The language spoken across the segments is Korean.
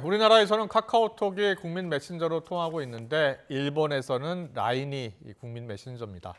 우리나라에서는 카카오톡이 국민 메신저로 통하고 있는데 일본에서는 라인이 국민 메신저입니다.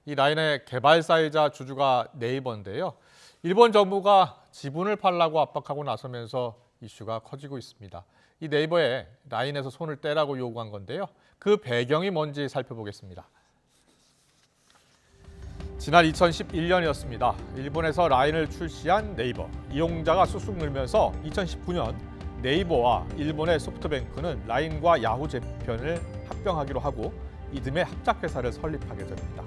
이 라인의 개발사이자 주주가 네이버인데요. 일본 정부가 지분을 팔라고 압박하고 나서면서 이슈가 커지고 있습니다. 이 네이버에 라인에서 손을 떼라고 요구한 건데요. 그 배경이 뭔지 살펴보겠습니다. 지난 2011년이었습니다. 일본에서 라인을 출시한 네이버. 이용자가 쑥쑥 늘면서 2019년 네이버와 일본의 소프트뱅크는 라인과 야후 재편을 합병하기로 하고 이듬해 합작회사를 설립하게 됩니다.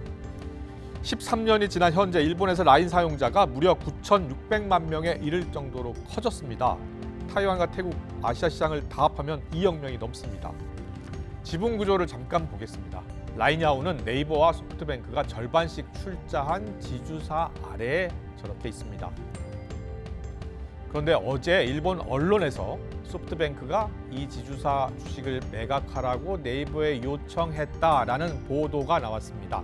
13년이 지난 현재 일본에서 라인 사용자가 무려 9,600만 명에 이를 정도로 커졌습니다. 타이완과 태국, 아시아 시장을 다 합하면 2억 명이 넘습니다. 지분 구조를 잠깐 보겠습니다. 라인야후는 네이버와 소프트뱅크가 절반씩 출자한 지주사 아래에 저렇게 있습니다. 그런데 어제 일본 언론에서 소프트뱅크가 이 지주사 주식을 매각하라고 네이버에 요청했다라는 보도가 나왔습니다.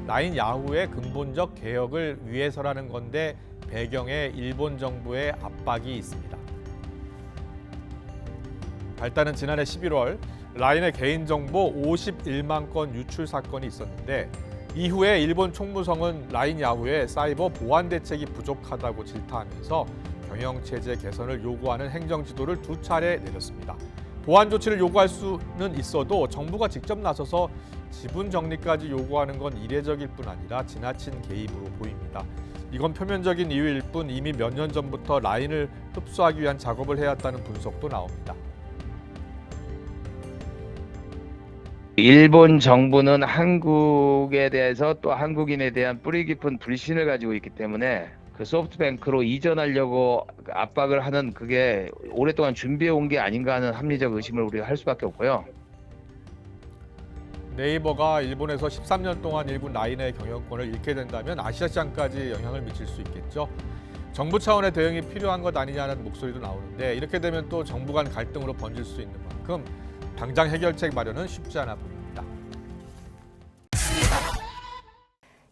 라인야후의 근본적 개혁을 위해서라는 건데 배경에 일본 정부의 압박이 있습니다. 발단은 지난해 11월 라인의 개인정보 51만 건 유출 사건이 있었는데 이후에 일본 총무성은 라인야후의 사이버 보안 대책이 부족하다고 질타하면서 경영체제 개선을 요구하는 행정지도를 2차례 내렸습니다. 보안 조치를 요구할 수는 있어도 정부가 직접 나서서 지분 정리까지 요구하는 건 이례적일 뿐 아니라 지나친 개입으로 보입니다. 이건 표면적인 이유일 뿐 이미 몇 년 전부터 라인을 흡수하기 위한 작업을 해왔다는 분석도 나옵니다. 일본 정부는 한국에 대해서 또 한국인에 대한 뿌리 깊은 불신을 가지고 있기 때문에 그 소프트뱅크로 이전하려고 압박을 하는 그게 오랫동안 준비해 온 게 아닌가 하는 합리적 의심을 우리가 할 수밖에 없고요. 네이버가 일본에서 13년 동안 일본 라인의 경영권을 잃게 된다면 아시아 시장까지 영향을 미칠 수 있겠죠. 정부 차원의 대응이 필요한 것 아니냐는 목소리도 나오는데 이렇게 되면 또 정부 간 갈등으로 번질 수 있는 만큼 당장 해결책 마련은 쉽지 않아 보입니다.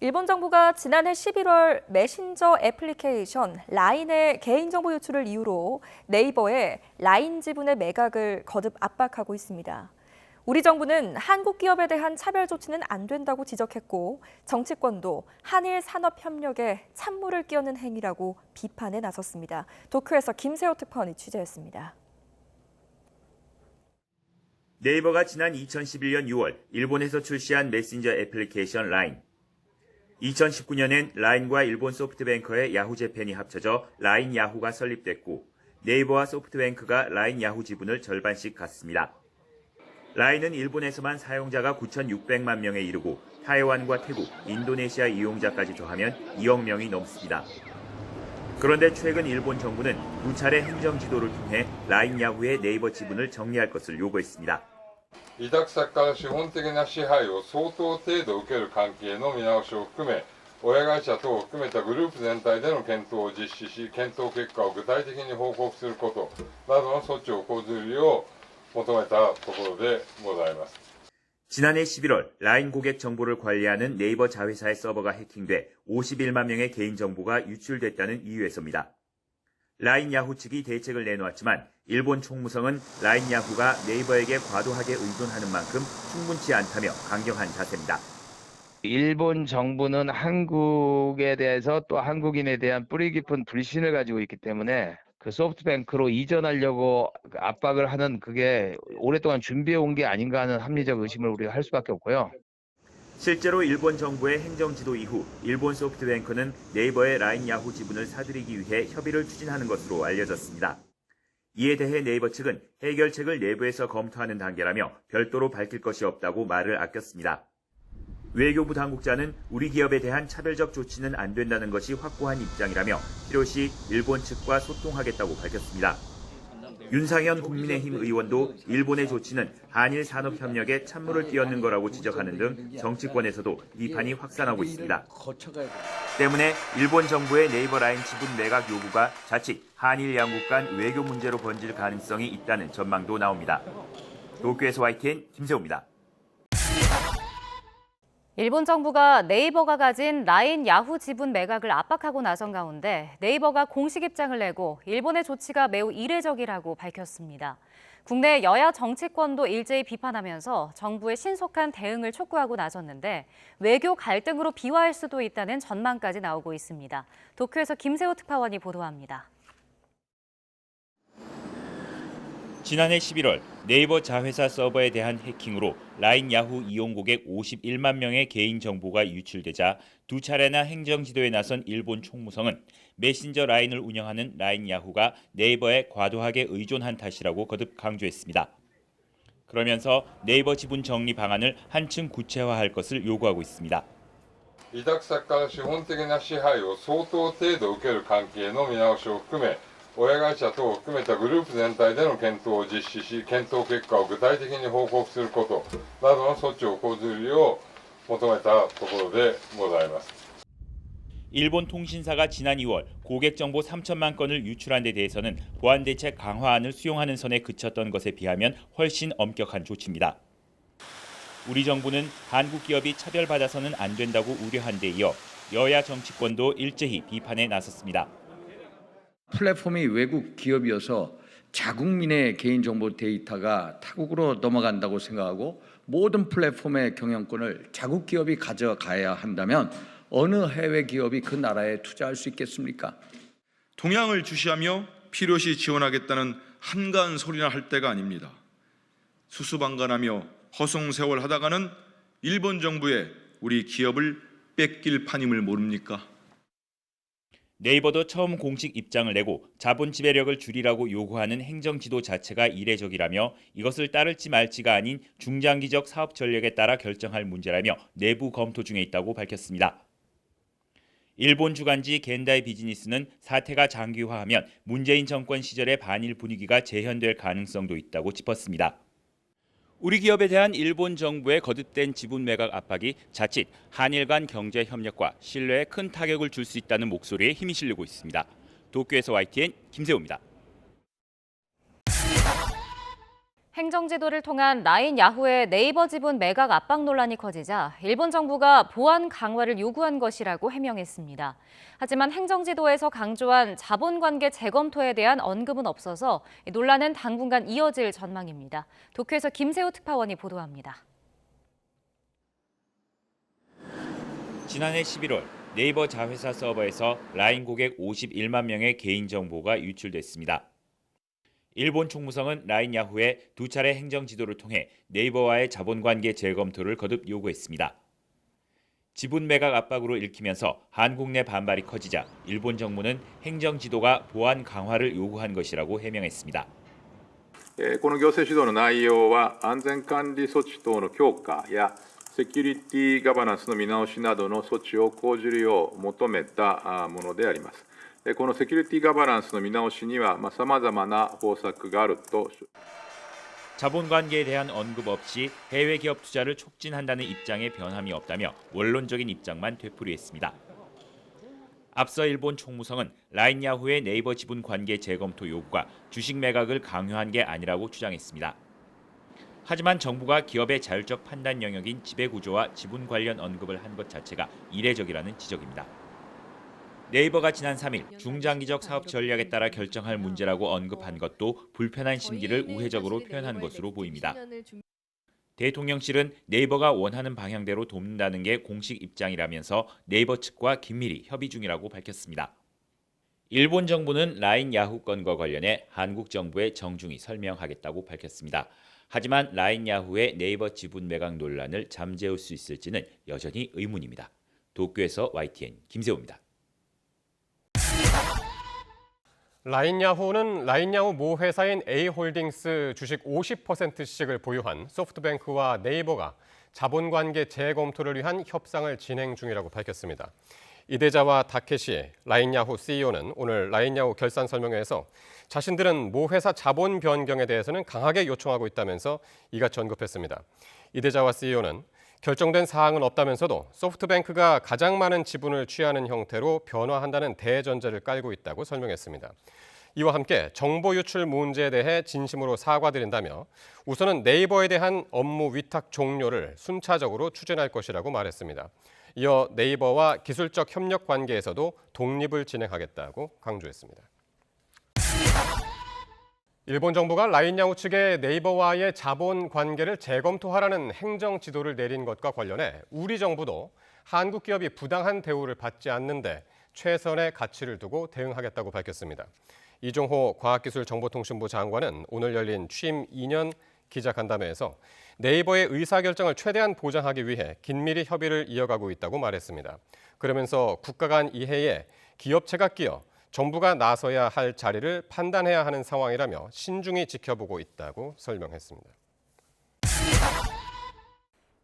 일본 정부가 지난해 11월 메신저 애플리케이션 라인의 개인정보 유출을 이유로 네이버의 라인 지분의 매각을 거듭 압박하고 있습니다. 우리 정부는 한국 기업에 대한 차별 조치는 안 된다고 지적했고 정치권도 한일 산업협력에 찬물을 끼얹는 행위라고 비판에 나섰습니다. 도쿄에서 김세호 특파원이 취재했습니다. 네이버가 지난 2011년 6월 일본에서 출시한 메신저 애플리케이션 라인. 2019년엔 라인과 일본 소프트뱅크의 야후 재팬이 합쳐져 라인 야후가 설립됐고 네이버와 소프트뱅크가 라인 야후 지분을 절반씩 갖습니다. 라인은 일본에서만 사용자가 9,600만 명에 이르고 타이완과 태국, 인도네시아 이용자까지 더하면 2억 명이 넘습니다. 그런데 최근 일본 정부는 2차례 행정 지도를 통해 라인 야후의 네이버 지분을 정리할 것을 요구했습니다. 委託先から資本的な支配を相当程度受ける関係の見直しを含め、親会社等を含めたグループ全体での検討を実施し、検討結果を具体的に報告することなどの措置を講ずるよう求めたところでございます。 지난해 11월 라인 고객 정보를 관리하는 네이버 자회사의 서버가 해킹돼 51만 명의 개인정보가 유출됐다는 이유에서입니다. 라인 야후 측이 대책을 내놓았지만 일본 총무성은 라인 야후가 네이버에게 과도하게 의존하는 만큼 충분치 않다며 강경한 자세입니다. 일본 정부는 한국에 대해서 또 한국인에 대한 뿌리 깊은 불신을 가지고 있기 때문에 그 소프트뱅크로 이전하려고 압박을 하는 그게 오랫동안 준비해 온 게 아닌가 하는 합리적 의심을 우리가 할 수밖에 없고요. 실제로 일본 정부의 행정 지도 이후 일본 소프트뱅크는 네이버의 라인 야후 지분을 사들이기 위해 협의를 추진하는 것으로 알려졌습니다. 이에 대해 네이버 측은 해결책을 내부에서 검토하는 단계라며 별도로 밝힐 것이 없다고 말을 아꼈습니다. 외교부 당국자는 우리 기업에 대한 차별적 조치는 안 된다는 것이 확고한 입장이라며 필요시 일본 측과 소통하겠다고 밝혔습니다. 윤상현 국민의힘 의원도 일본의 조치는 한일 산업협력에 찬물을 끼얹는 거라고 지적하는 등 정치권에서도 비판이 확산하고 있습니다. 때문에 일본 정부의 네이버 라인 지분 매각 요구가 자칫 한일 양국 간 외교 문제로 번질 가능성이 있다는 전망도 나옵니다. 도쿄에서 YTN 김세호입니다. 일본 정부가 네이버가 가진 라인 야후 지분 매각을 압박하고 나선 가운데 네이버가 공식 입장을 내고 일본의 조치가 매우 이례적이라고 밝혔습니다. 국내 여야 정치권도 일제히 비판하면서 정부의 신속한 대응을 촉구하고 나섰는데 외교 갈등으로 비화할 수도 있다는 전망까지 나오고 있습니다. 도쿄에서 김세호 특파원이 보도합니다. 지난해 11월 네이버 자회사 서버에 대한 해킹으로 라인 야후 이용 고객 51만 명의 개인 정보가 유출되자 두 차례나 행정 지도에 나선 일본 총무성은 메신저 라인을 운영하는 라인 야후가 네이버에 과도하게 의존한 탓이라고 거듭 강조했습니다. 그러면서 네이버 지분 정리 방안을 한층 구체화할 것을 요구하고 있습니다. 委託先から資本的な支配を相当程度受ける関係の見直しを含め、親会社等を含めたグループ全体での検討を実施し、検討結果を具体的に報告することなどの措置を講ずるよう求めたところでございます。 일본 통신사가 지난 2월 고객 정보 3천만 건을 유출한 데 대해서는 보안 대책 강화안을 수용하는 선에 그쳤던 것에 비하면 훨씬 엄격한 조치입니다. 우리 정부는 한국 기업이 차별받아서는 안 된다고 우려한 데 이어 여야 정치권도 일제히 비판에 나섰습니다. 플랫폼이 외국 기업이어서 자국민의 개인정보 데이터가 타국으로 넘어간다고 생각하고 모든 플랫폼의 경영권을 자국 기업이 가져가야 한다면 어느 해외 기업이 그 나라에 투자할 수 있겠습니까? 동향을 주시하며 필요시 지원하겠다는 한가한 소리나 할 때가 아닙니다. 수수방관하며 허송세월 하다가는 일본 정부에 우리 기업을 뺏길 판임을 모릅니까? 네이버도 처음 공식 입장을 내고 자본 지배력을 줄이라고 요구하는 행정지도 자체가 이례적이라며 이것을 따를지 말지가 아닌 중장기적 사업 전략에 따라 결정할 문제라며 내부 검토 중에 있다고 밝혔습니다. 일본 주간지 겐다이 비즈니스는 사태가 장기화하면 문재인 정권 시절의 반일 분위기가 재현될 가능성도 있다고 짚었습니다. 우리 기업에 대한 일본 정부의 거듭된 지분 매각 압박이 자칫 한일 간 경제 협력과 신뢰에 큰 타격을 줄 수 있다는 목소리에 힘이 실리고 있습니다. 도쿄에서 YTN 김세호입니다. 행정지도를 통한 라인 야후의 네이버 지분 매각 압박 논란이 커지자 일본 정부가 보안 강화를 요구한 것이라고 해명했습니다. 하지만 행정지도에서 강조한 자본관계 재검토에 대한 언급은 없어서 논란은 당분간 이어질 전망입니다. 도쿄에서 김세호 특파원이 보도합니다. 지난해 11월 네이버 자회사 서버에서 라인 고객 51만 명의 개인정보가 유출됐습니다. 일본 총무성은 라인 야후에 두 차례 행정 지도를 통해 네이버와의 자본관계 재검토를 거듭 요구했습니다. 지분 매각 압박으로 읽히면서 한국 내 반발이 커지자 일본 정부는 행정 지도가 보안 강화를 요구한 것이라고 해명했습니다. この行政指導の内容は安全管理措置等の強化やセキュリティガバナンスの見直しなどの措置を講じるよう求めたものであります。このセキュリティガバナンスの見直しには様々な方策があると。 자본관계에 대한 언급 없이 해외 기업 투자를 촉진한다는 입장에 변함이 없다며 원론적인 입장만 되풀이했습니다. 앞서 일본 총무성은 라인 야후의 네이버 지분 관계 재검토 요구가 주식 매각을 강요한 게 아니라고 주장했습니다. 하지만 정부가 기업의 자율적 판단 영역인 지배구조와 지분 관련 언급을 한 것 자체가 이례적이라는 지적입니다. 네이버가 지난 3일 중장기적 사업 전략에 따라 결정할 문제라고 언급한 것도 불편한 심기를 우회적으로 표현한 것으로 보입니다. 대통령실은 네이버가 원하는 방향대로 돕는다는 게 공식 입장이라면서 네이버 측과 긴밀히 협의 중이라고 밝혔습니다. 일본 정부는 라인 야후 건과 관련해 한국 정부에 정중히 설명하겠다고 밝혔습니다. 하지만 라인 야후의 네이버 지분 매각 논란을 잠재울 수 있을지는 여전히 의문입니다. 도쿄에서 YTN 김세호입니다. 라인야후는 라인야후 모 회사인 A홀딩스 주식 50%씩을 보유한 소프트뱅크와 네이버가 자본관계 재검토를 위한 협상을 진행 중이라고 밝혔습니다. 이대자와 다케시 라인야후 CEO는 오늘 라인야후 결산 설명회에서 자신들은 모 회사 자본 변경에 대해서는 강하게 요청하고 있다면서 이같이 언급했습니다. 이대자와 CEO는 결정된 사항은 없다면서도 소프트뱅크가 가장 많은 지분을 취하는 형태로 변화한다는 대전제를 깔고 있다고 설명했습니다. 이와 함께 정보 유출 문제에 대해 진심으로 사과드린다며 우선은 네이버에 대한 업무 위탁 종료를 순차적으로 추진할 것이라고 말했습니다. 이어 네이버와 기술적 협력 관계에서도 독립을 진행하겠다고 강조했습니다. 일본 정부가 라인 야후 측에 네이버와의 자본 관계를 재검토하라는 행정 지도를 내린 것과 관련해 우리 정부도 한국 기업이 부당한 대우를 받지 않는데 최선의 가치를 두고 대응하겠다고 밝혔습니다. 이종호 과학기술정보통신부 장관은 오늘 열린 취임 2년 기자간담회에서 네이버의 의사결정을 최대한 보장하기 위해 긴밀히 협의를 이어가고 있다고 말했습니다. 그러면서 국가 간 이해에 기업체가 끼어 정부가 나서야 할 자리를 판단해야 하는 상황이라며 신중히 지켜보고 있다고 설명했습니다.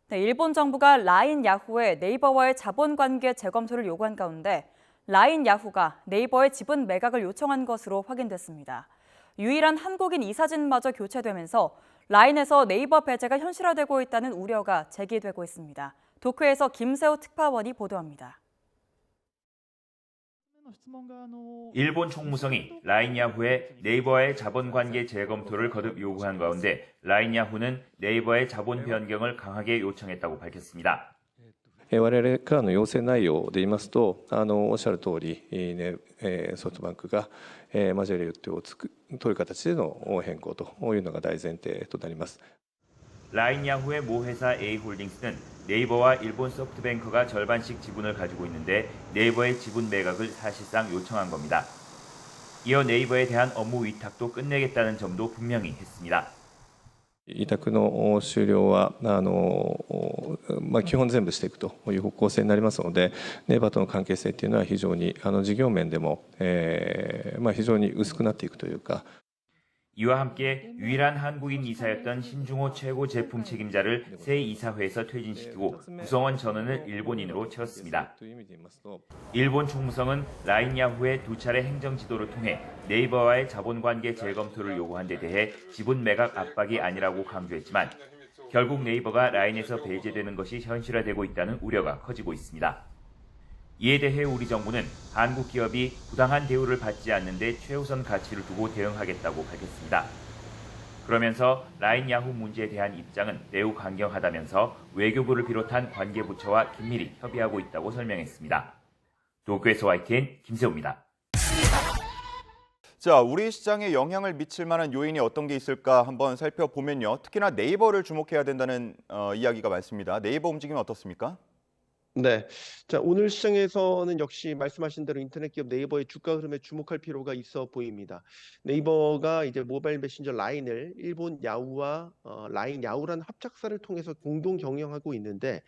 네, 일본 정부가 라인 야후의 네이버와의 자본관계 재검토를 요구한 가운데 라인 야후가 네이버의 지분 매각을 요청한 것으로 확인됐습니다. 유일한 한국인 이사진마저 교체되면서 라인에서 네이버 배제가 현실화되고 있다는 우려가 제기되고 있습니다. 도쿄에서 김세호 특파원이 보도합니다. 일본 총무성이 라인 야후의 네이버와의 자본관계 재검토를 거듭 요구한 가운데 라인 야후는 네이버의 자본 변경을 강하게 요청했다고 밝혔습니다. 我々からの要請内容で言いますと、おっしゃる通り、ソフトバンクがマジョリティを取る形での変更というのが大前提となります。 라인 야후의 모 회사 A홀딩스는 네이버와 일본 소프트뱅크가 절반씩 지분을 가지고 있는데 네이버의 지분 매각을 사실상 요청한 겁니다. 이어 네이버에 대한 업무 위탁도 끝내겠다는 점도 분명히 했습니다. 委託の終了は基本全部していくという方向性になりますので、ネイバーとの関係性というのは非常に事業面でも非常に薄くなっていくというか。 이와 함께 유일한 한국인 이사였던 신중호 최고 제품 책임자를 새 이사회에서 퇴진시키고 구성원 전원을 일본인으로 채웠습니다. 일본 총무성은 라인 야후의 두 차례 행정 지도를 통해 네이버와의 자본관계 재검토를 요구한 데 대해 지분 매각 압박이 아니라고 강조했지만 결국 네이버가 라인에서 배제되는 것이 현실화되고 있다는 우려가 커지고 있습니다. 이에 대해 우리 정부는 한국 기업이 부당한 대우를 받지 않는 데 최우선 가치를 두고 대응하겠다고 밝혔습니다. 그러면서 라인 야후 문제에 대한 입장은 매우 강경하다면서 외교부를 비롯한 관계부처와 긴밀히 협의하고 있다고 설명했습니다. 도쿄에서 YTN 김세호입니다. 자, 우리 시장에 영향을 미칠 만한 요인이 어떤 게 있을까 한번 살펴보면요. 특히나 네이버를 주목해야 된다는 이야기가 많습니다. 네이버 움직임은 어떻습니까? 네. 자, 오늘 시장에서는 역시 말씀하신 대로 인터넷 기업 네이버의 주가 흐름에 주목할 필요가 있어 보입니다. 네이버가 이제 모바일 메신저 라인을 일본 야후와 라인 야후라는 합작사를 통해서 공동 경영하고 있는데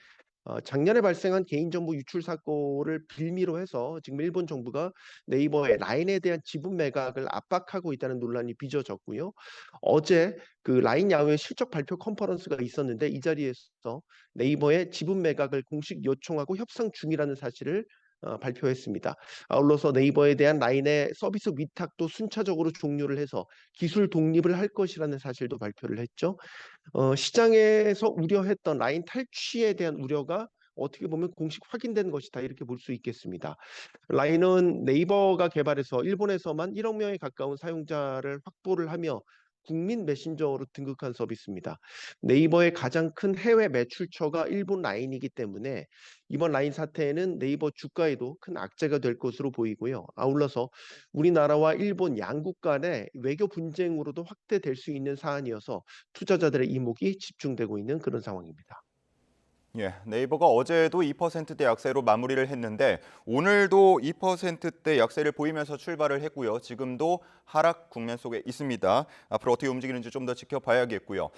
작년에 발생한 개인정보 유출 사건을 빌미로 해서 지금 일본 정부가 네이버의 라인에 대한 지분 매각을 압박하고 있다는 논란이 빚어졌고요. 어제 그 라인 야후의 실적 발표 컨퍼런스가 있었는데 이 자리에서 네이버의 지분 매각을 공식 요청하고 협상 중이라는 사실을 발표했습니다. 아울러서 네이버에 대한 라인의 서비스 위탁도 순차적으로 종료를 해서 기술 독립을 할 것이라는 사실도 발표를 했죠. 시장에서 우려했던 라인 탈취에 대한 우려가 어떻게 보면 공식 확인된 것이다 이렇게 볼 수 있겠습니다. 라인은 네이버가 개발해서 일본에서만 1억 명에 가까운 사용자를 확보를 하며 국민 메신저로 등극한 서비스입니다. 네이버의 가장 큰 해외 매출처가 일본 라인이기 때문에 이번 라인 사태에는 네이버 주가에도 큰 악재가 될 것으로 보이고요. 아울러서 우리나라와 일본 양국 간의 외교 분쟁으로도 확대될 수 있는 사안이어서 투자자들의 이목이 집중되고 있는 그런 상황입니다. 예, 네이버가 어제도 2%대 약세로 마무리를 했는데 오늘도 2%대 약세를 보이면서 출발을 했고요. 지금도 하락 국면 속에 있습니다. 앞으로 어떻게 움직이는지 좀 더 지켜봐야겠고요.